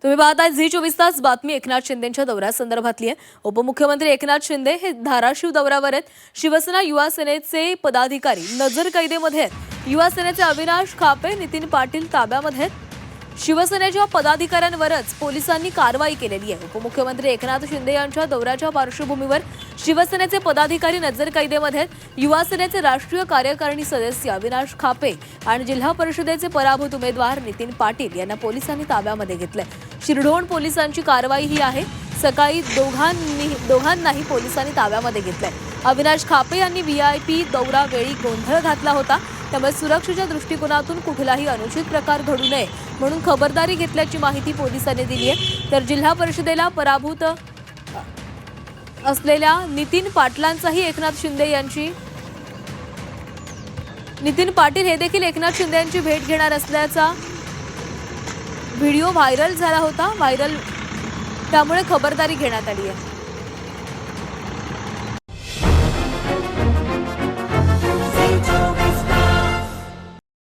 तुम्ही पाहताय झी 24 तास बातमी एकनाथ शिंदेंच्या दौऱ्यासंदर्भातली आहे। उपमुख्यमंत्री एकनाथ शिंदे हे धाराशिव दौऱ्यावर आहेत। शिवसेना युवा सेनेचे पदाधिकारी नजरकैदेमध्ये आहेत। युवा सेनेचे अविनाश खापे, नितीन पाटील ताब्यामध्ये आहेत। शिवसेनेच्या पदाधिकाऱ्यांवरच पोलिसांनी कारवाई केलेली आहे। उपमुख्यमंत्री एकनाथ शिंदे यांच्या दौऱ्याच्या पार्श्वभूमीवर शिवसेनेचे पदाधिकारी नजरकैदेमध्ये आहेत। युवा सेनेचे राष्ट्रीय कार्यकारिणी सदस्य अविनाश खापे आणि जिल्हा परिषदेचे पराभूत उमेदवार नितीन पाटील यांना पोलिसांनी ताब्यामध्ये घेतले। शिरढोण पोलिसांची कारवाई ही आहे। सकाळी दोघांनाही पोलिसांनी ताब्यामध्ये घेतले। अविनाश खापे यांनी व्हीआयपी दौरा वेळी गोंधळ घातला होता, त्यामुळे सुरक्षेच्या दृष्टिकोनातून कुठलाही अनुचित प्रकार घडू नये म्हणून खबरदारी घेतल्याची माहिती पोलिसांनी दिली आहे। तर जिल्हा परिषदेला पराभूत असलेल्या नितीन पाटलांचाही नितीन पाटील हे देखील एकनाथ शिंदे यांची भेट घेणार असल्याचा व्हिडिओ व्हायरल झाला होता। त्यामुळे खबरदारी घेण्यात आली आहे।